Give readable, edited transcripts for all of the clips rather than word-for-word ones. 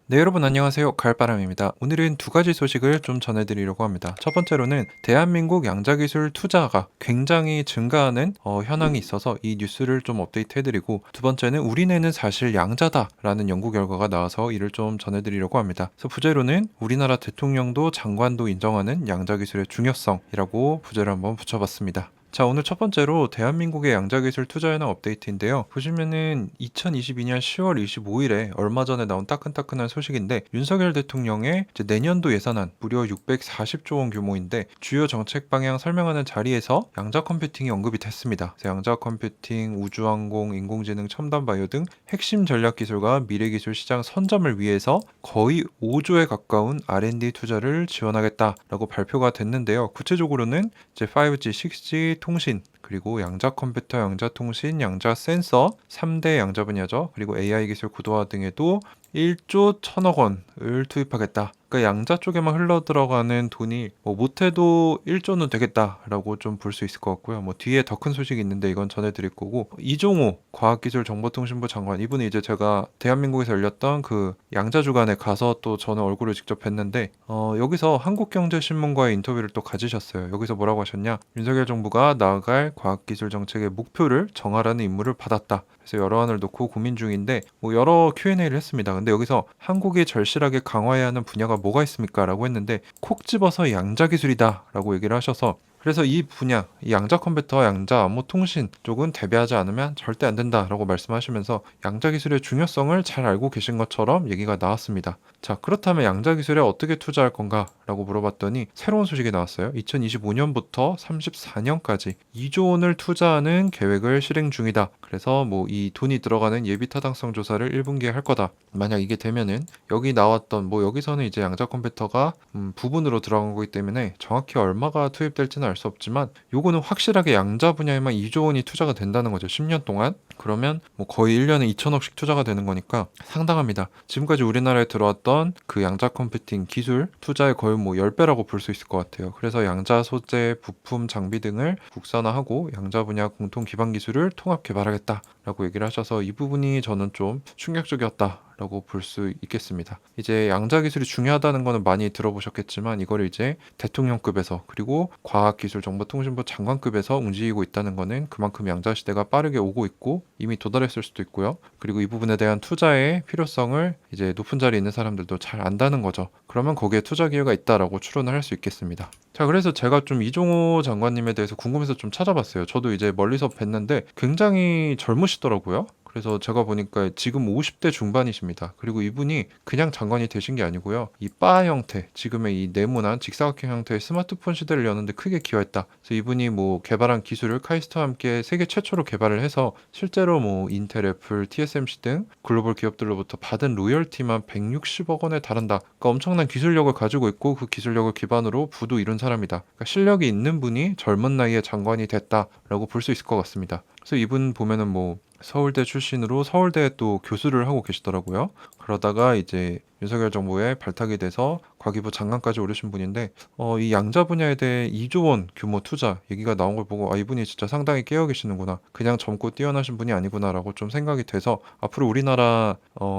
네, 여러분 안녕하세요. 가을바람입니다. 오늘은 두 가지 소식을 좀 전해드리려고 합니다. 첫 번째로는 대한민국 양자기술 투자가 굉장히 증가하는 현황이 있어서 이 뉴스를 좀 업데이트해드리고, 두 번째는 우리네는 사실 양자다라는 연구 결과가 나와서 이를 좀 전해드리려고 합니다. 그래서 부제로는 우리나라 대통령도 장관도 인정하는 양자기술의 중요성이라고 부제를 한번 붙여봤습니다. 자, 오늘 첫 번째로 대한민국의 양자기술 투자 현황 업데이트인데요. 보시면은 2022년 10월 25일에 얼마 전에 나온 따끈따끈한 소식인데, 윤석열 대통령의 이제 내년도 예산안 무려 640조 원 규모인데, 주요 정책 방향 설명하는 자리에서 양자 컴퓨팅이 언급이 됐습니다. 그래서 양자 컴퓨팅, 우주항공, 인공지능, 첨단 바이오 등 핵심 전략 기술과 미래 기술 시장 선점을 위해서 거의 5조에 가까운 R&D 투자를 지원하겠다라고 발표가 됐는데요. 구체적으로는 이제 5G, 6G 통신, 그리고 양자 컴퓨터, 양자 통신, 양자 센서 3대 양자 분야죠. 그리고 AI 기술 구도화 등에도 1조 1천억 원을 투입하겠다. 그러니까 양자 쪽에만 흘러 들어가는 돈이 뭐 못해도 1조는 되겠다라고 좀 볼 수 있을 것 같고요. 뭐 뒤에 더 큰 소식이 있는데 이건 전해드릴 거고, 이종호 과학기술정보통신부 장관, 이분이 이제 제가 대한민국에서 열렸던 그 양자 주간에 가서 또 저는 얼굴을 직접 뵀는데, 여기서 한국경제신문과의 인터뷰를 또 가지셨어요. 여기서 뭐라고 하셨냐? 윤석열 정부가 나아갈 과학기술 정책의 목표를 정하라는 임무를 받았다. 그래서 여러 안을 놓고 고민 중인데, 뭐 여러 Q&A를 했습니다. 근데 여기서 한국이 절실하게 강화해야 하는 분야가 뭐가 있습니까? 라고 했는데, 콕 집어서 양자 기술이다 라고 얘기를 하셔서, 그래서 이 분야, 이 양자 컴퓨터, 양자 암호 통신 쪽은 대비하지 않으면 절대 안 된다라고 말씀하시면서 양자 기술의 중요성을 잘 알고 계신 것처럼 얘기가 나왔습니다. 자, 그렇다면 양자 기술에 어떻게 투자할 건가라고 물어봤더니 새로운 소식이 나왔어요. 2025년부터 34년까지 2조 원을 투자하는 계획을 실행 중이다. 그래서 뭐 이 돈이 들어가는 예비 타당성 조사를 1분기에 할 거다. 만약 이게 되면은 여기 나왔던, 뭐 여기서는 이제 양자 컴퓨터가 부분으로 들어간 거기 때문에 정확히 얼마가 투입될지는 알 수 없지만, 요거는 확실하게 양자 분야에만 2조 원이 투자가 된다는 거죠. 10년 동안. 그러면 뭐 거의 1년에 2천억씩 투자가 되는 거니까 상당합니다. 지금까지 우리나라에 들어왔던 그 양자 컴퓨팅 기술 투자의 거의 뭐 10배라고 볼 수 있을 것 같아요. 그래서 양자 소재, 부품, 장비 등을 국산화하고 양자 분야 공통 기반 기술을 통합 개발하겠다라고 얘기를 하셔서, 이 부분이 저는 좀 충격적이었다 라고 볼 수 있겠습니다. 이제 양자 기술이 중요하다는 거는 많이 들어보셨겠지만, 이거를 이제 대통령급에서, 그리고 과학기술정보통신부 장관급에서 움직이고 있다는 거는 그만큼 양자 시대가 빠르게 오고 있고 이미 도달했을 수도 있고요. 그리고 이 부분에 대한 투자의 필요성을 이제 높은 자리에 있는 사람들도 잘 안다는 거죠. 그러면 거기에 투자 기회가 있다라고 추론을 할 수 있겠습니다. 자, 그래서 제가 좀 이종호 장관님에 대해서 궁금해서 좀 찾아봤어요. 저도 이제 멀리서 뵀는데 굉장히 젊으시더라고요. 그래서 제가 보니까 지금 50대 중반이십니다. 그리고 이분이 그냥 장관이 되신 게 아니고요. 이 바 형태, 지금의 이 네모난 직사각형 형태의 스마트폰 시대를 여는데 크게 기여했다. 그래서 이분이 뭐 개발한 기술을 카이스트와 함께 세계 최초로 개발을 해서 실제로 뭐 인텔, 애플, TSMC 등 글로벌 기업들로부터 받은 로열티만 160억 원에 달한다. 그러니까 엄청난 기술력을 가지고 있고, 그 기술력을 기반으로 부도 이룬 사람이다. 그러니까 실력이 있는 분이 젊은 나이에 장관이 됐다라고 볼 수 있을 것 같습니다. 그래서 이분 보면은 뭐 서울대 출신으로 서울대에 또 교수를 하고 계시더라고요. 그러다가 이제 윤석열 정부에 발탁이 돼서 과기부 장관까지 오르신 분인데, 이 양자 분야에 대해 2조 원 규모 투자 얘기가 나온 걸 보고, 아, 이분이 진짜 상당히 깨어 계시는구나. 그냥 젊고 뛰어나신 분이 아니구나라고 좀 생각이 돼서 앞으로 우리나라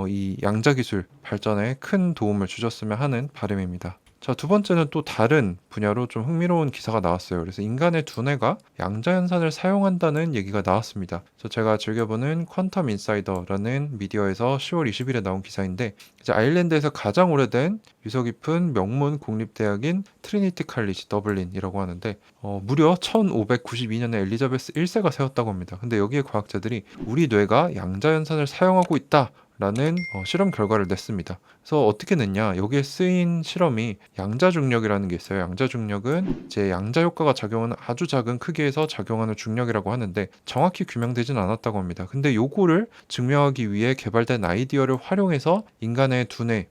이 양자 기술 발전에 큰 도움을 주셨으면 하는 바람입니다. 자, 두 번째는 또 다른 분야로 좀 흥미로운 기사가 나왔어요. 그래서 인간의 두뇌가 양자연산을 사용한다는 얘기가 나왔습니다. 그래서 제가 즐겨보는 퀀텀 인사이더라는 미디어에서 10월 20일에 나온 기사인데, 이제 아일랜드에서 가장 오래된 유서 깊은 명문 공립대학인 트리니티 칼리지 더블린이라고 하는데, 무려 1592년에 엘리자베스 1세가 세웠다고 합니다. 근데 여기에 과학자들이 우리 뇌가 양자연산을 사용하고 있다 라는 실험 결과를 냈습니다. 그래서 어떻게 냈냐? 여기에 쓰인 실험이 양자중력이라는 게 있어요. 양자중력은 이제 양자 효과가 작용하는 아주 작은 크기에서 작용하는 중력이라고 하는데, 정확히 규명되진 않았다고 합니다. 근데 요거를 증명하기 위해 개발된 아이디어를 활용해서 인간의 두뇌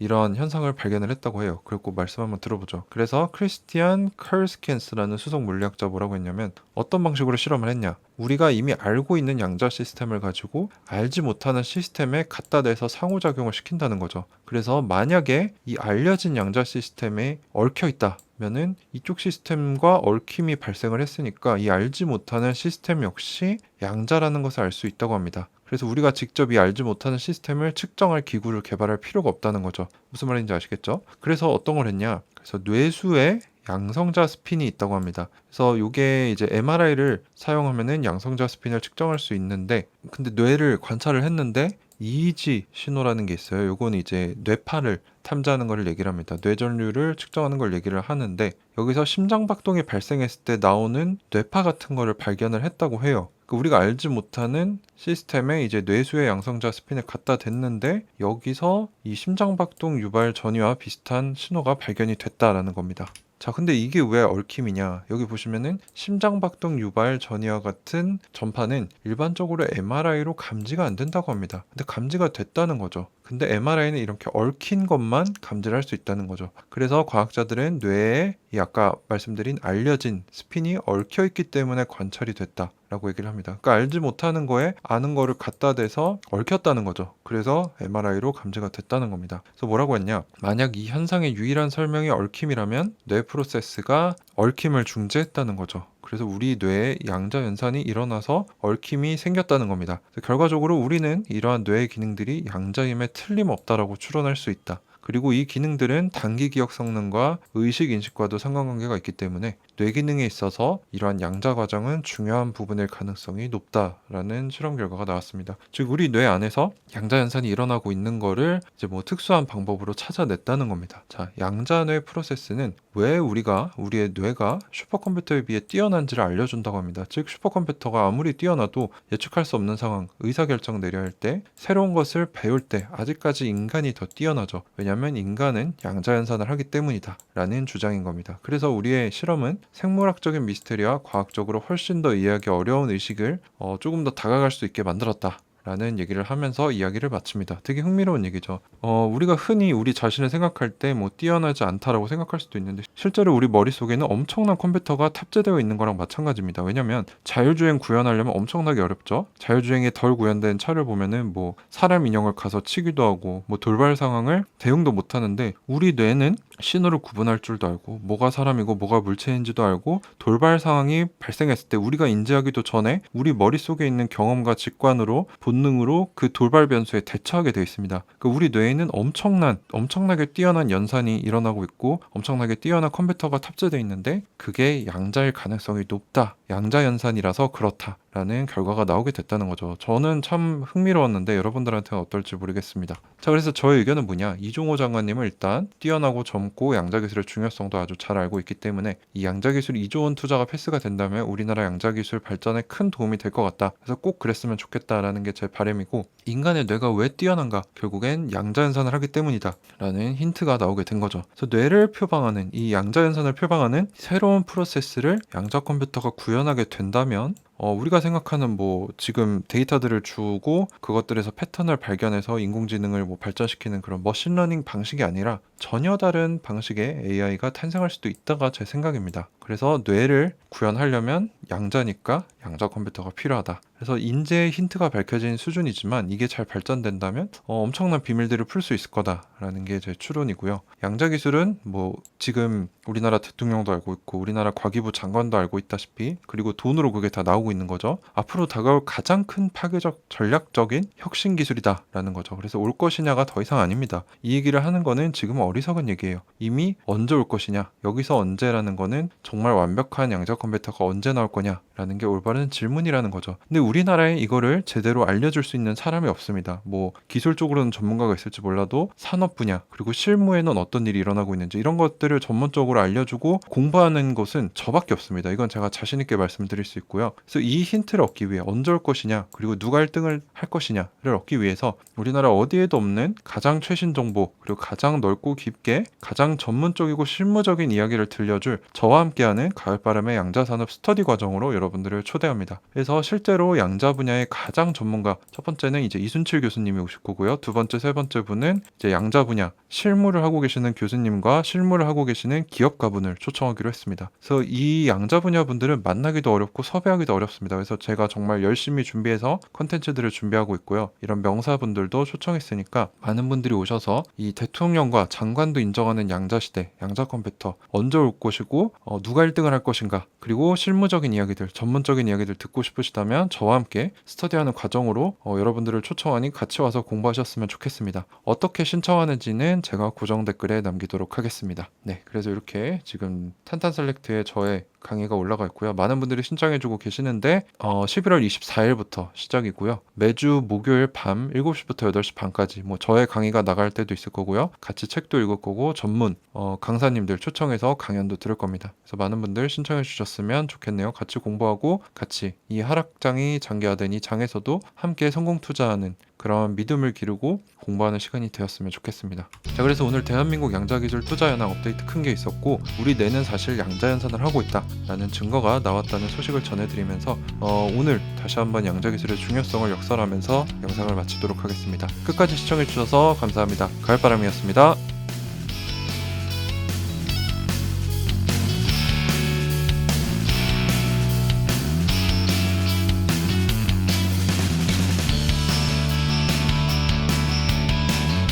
이런 현상을 발견을 했다고 해요. 그리고 말씀 한번 들어보죠. 그래서 크리스티안 커스켄스라는 수석 물리학자 뭐라고 했냐면, 어떤 방식으로 실험을 했냐? 우리가 이미 알고 있는 양자 시스템을 가지고 알지 못하는 시스템에 갖다 대서 상호작용을 시킨다는 거죠. 그래서 만약에 이 알려진 양자 시스템에 얽혀 있다 면은 이쪽 시스템과 얽힘이 발생을 했으니까 이 알지 못하는 시스템 역시 양자라는 것을 알 수 있다고 합니다. 그래서 우리가 직접 이 알지 못하는 시스템을 측정할 기구를 개발할 필요가 없다는 거죠. 무슨 말인지 아시겠죠? 그래서 어떤 걸 했냐? 그래서 뇌수에 양성자 스핀이 있다고 합니다. 그래서 이게 이제 MRI를 사용하면은 양성자 스핀을 측정할 수 있는데, 근데 뇌를 관찰을 했는데 EEG 신호라는 게 있어요. 요건 이제 뇌파를 탐지하는 걸 얘기를 합니다. 뇌전류를 측정하는 걸 얘기를 하는데, 여기서 심장 박동이 발생했을 때 나오는 뇌파 같은 거를 발견을 했다고 해요. 우리가 알지 못하는 시스템에 이제 뇌수의 양성자 스핀을 갖다 댔는데, 여기서 이 심장박동 유발 전이와 비슷한 신호가 발견이 됐다라는 겁니다. 자, 근데 이게 왜 얽힘이냐? 여기 보시면은 심장박동 유발 전이와 같은 전파는 일반적으로 MRI로 감지가 안 된다고 합니다. 근데 감지가 됐다는 거죠. 근데 MRI는 이렇게 얽힌 것만 감지를 할 수 있다는 거죠. 그래서 과학자들은 뇌에 이 아까 말씀드린 알려진 스핀이 얽혀 있기 때문에 관찰이 됐다라고 얘기를 합니다. 그러니까 알지 못하는 거에 아는 거를 갖다 대서 얽혔다는 거죠. 그래서 MRI로 감지가 됐다는 겁니다. 그래서 뭐라고 했냐? 만약 이 현상의 유일한 설명이 얽힘이라면 뇌 프로세스가 얽힘을 중재했다는 거죠. 그래서 우리 뇌에 양자 연산이 일어나서 얽힘이 생겼다는 겁니다. 결과적으로 우리는 이러한 뇌의 기능들이 양자임에 틀림없다라고 추론할 수 있다. 그리고 이 기능들은 단기 기억 성능과 의식 인식과도 상관관계가 있기 때문에 뇌 기능에 있어서 이러한 양자 과정은 중요한 부분일 가능성이 높다라는 실험 결과가 나왔습니다. 즉 우리 뇌 안에서 양자 연산이 일어나고 있는 거를 이제 뭐 특수한 방법으로 찾아냈다는 겁니다. 자, 양자뇌 프로세스는 왜 우리의 뇌가 슈퍼컴퓨터에 비해 뛰어난지를 알려준다고 합니다. 즉 슈퍼컴퓨터가 아무리 뛰어나도 예측할 수 없는 상황, 의사결정 내려야 할 때, 새로운 것을 배울 때 아직까지 인간이 더 뛰어나죠. 왜냐하면 인간은 양자연산을 하기 때문이다 라는 주장인 겁니다. 그래서 우리의 실험은 생물학적인 미스테리와 과학적으로 훨씬 더 이해하기 어려운 의식을 조금 더 다가갈 수 있게 만들었다 라는 얘기를 하면서 이야기를 마칩니다. 되게 흥미로운 얘기죠. 우리가 흔히 우리 자신을 생각할 때 뭐 뛰어나지 않다라고 생각할 수도 있는데, 실제로 우리 머릿속에는 엄청난 컴퓨터가 탑재되어 있는 거랑 마찬가지입니다. 왜냐면 자율주행 구현하려면 엄청나게 어렵죠. 자율주행에 덜 구현된 차를 보면은 뭐 사람 인형을 가서 치기도 하고 뭐 돌발 상황을 대응도 못 하는데, 우리 뇌는 신호를 구분할 줄도 알고 뭐가 사람이고 뭐가 물체인지도 알고 돌발 상황이 발생했을 때 우리가 인지하기도 전에 우리 머릿속에 있는 경험과 직관으로 본능으로 그 돌발 변수에 대처하게 되어 있습니다. 우리 뇌에는 엄청나게 뛰어난 연산이 일어나고 있고 엄청나게 뛰어난 컴퓨터가 탑재되어 있는데, 그게 양자일 가능성이 높다, 양자 연산이라서 그렇다 라는 결과가 나오게 됐다는 거죠. 저는 참 흥미로웠는데 여러분들한테는 어떨지 모르겠습니다. 자, 그래서 저의 의견은 뭐냐? 이종호 장관님은 일단 뛰어나고 젊고 양자기술의 중요성도 아주 잘 알고 있기 때문에 이 양자기술 2조 원 투자가 패스가 된다면 우리나라 양자기술 발전에 큰 도움이 될 것 같다. 그래서 꼭 그랬으면 좋겠다라는 게 제 바람이고, 인간의 뇌가 왜 뛰어난가? 결국엔 양자연산을 하기 때문이다 라는 힌트가 나오게 된 거죠. 그래서 뇌를 표방하는, 이 양자연산을 표방하는 새로운 프로세스를 양자 컴퓨터가 구현하게 된다면 우리가 생각하는 뭐 지금 데이터들을 주고 그것들에서 패턴을 발견해서 인공지능을 뭐 발전시키는 그런 머신러닝 방식이 아니라 전혀 다른 방식의 AI가 탄생할 수도 있다가 제 생각입니다. 그래서 뇌를 구현하려면 양자니까 양자 컴퓨터가 필요하다. 그래서 인재의 힌트가 밝혀진 수준이지만 이게 잘 발전된다면 엄청난 비밀들을 풀 수 있을 거다라는 게 제 추론이고요. 양자 기술은 뭐 지금 우리나라 대통령도 알고 있고 우리나라 과기부 장관도 알고 있다시피, 그리고 돈으로 그게 다 나오고 있는 거죠. 앞으로 다가올 가장 큰 파괴적 전략적인 혁신 기술이다라는 거죠. 그래서 올 것이냐가 더 이상 아닙니다. 이 얘기를 하는 거는 지금 어리석은 얘기예요. 이미 언제 올 것이냐, 여기서 언제라는 거는 정말 완벽한 양자 컴퓨터가 언제 나올 거냐라는 게 올바른 질문이라는 거죠. 근데 우리나라에 이거를 제대로 알려줄 수 있는 사람이 없습니다. 뭐 기술적으로는 전문가가 있을지 몰라도 산업 분야, 그리고 실무에는 어떤 일이 일어나고 있는지 이런 것들을 전문적으로 알려주고 공부하는 곳은 저밖에 없습니다. 이건 제가 자신 있게 말씀드릴 수 있고요. 그래서 이 힌트를 얻기 위해 언제 올 것이냐, 그리고 누가 1등을 할 것이냐를 얻기 위해서 우리나라 어디에도 없는 가장 최신 정보, 그리고 가장 넓고 깊게 가장 전문적이고 실무적인 이야기를 들려줄 저와 함께하는 가을바람의 양자산업 스터디 과정으로 여러분들을 초대합니다. 그래서 실제로 양자 분야의 가장 전문가, 첫 번째는 이제 이순칠 교수님이 오실 거고요. 두 번째, 세 번째 분은 이제 양자 분야 실무를 하고 계시는 교수님과 실무를 하고 계시는 기업가분을 초청하기로 했습니다. 그래서 이 양자 분야 분들은 만나기도 어렵고 섭외하기도 어렵습니다. 그래서 제가 정말 열심히 준비해서 컨텐츠들을 준비하고 있고요. 이런 명사분들도 초청했으니까 많은 분들이 오셔서 이 대통령과 장관도 인정하는 양자 시대, 양자 컴퓨터 언제 올 것이고 누가 1등을 할 것인가, 그리고 실무적인 이야기들, 전문적인 이야기들 듣고 싶으시다면 저와 저와 함께 스터디하는 과정으로 여러분들을 초청하니 같이 와서 공부하셨으면 좋겠습니다. 어떻게 신청하는지는 제가 고정 댓글에 남기도록 하겠습니다. 네, 그래서 이렇게 지금 탄탄셀렉트에 저의 강의가 올라가 있고요. 많은 분들이 신청해주고 계시는데 11월 24일부터 시작이고요. 매주 목요일 밤 7시부터 8시 반까지 뭐 저의 강의가 나갈 때도 있을 거고요. 같이 책도 읽을 거고 전문 강사님들 초청해서 강연도 들을 겁니다. 그래서 많은 분들 신청해 주셨으면 좋겠네요. 같이 공부하고 같이 이 하락장이 장기화된 이 장에서도 함께 성공 투자하는 그런 믿음을 기르고 공부하는 시간이 되었으면 좋겠습니다. 자, 그래서 오늘 대한민국 양자기술 투자현황 업데이트 큰 게 있었고 우리 뇌는 사실 양자연산을 하고 있다 라는 증거가 나왔다는 소식을 전해드리면서 오늘 다시 한번 양자기술의 중요성을 역설하면서 영상을 마치도록 하겠습니다. 끝까지 시청해주셔서 감사합니다. 가을바람이었습니다.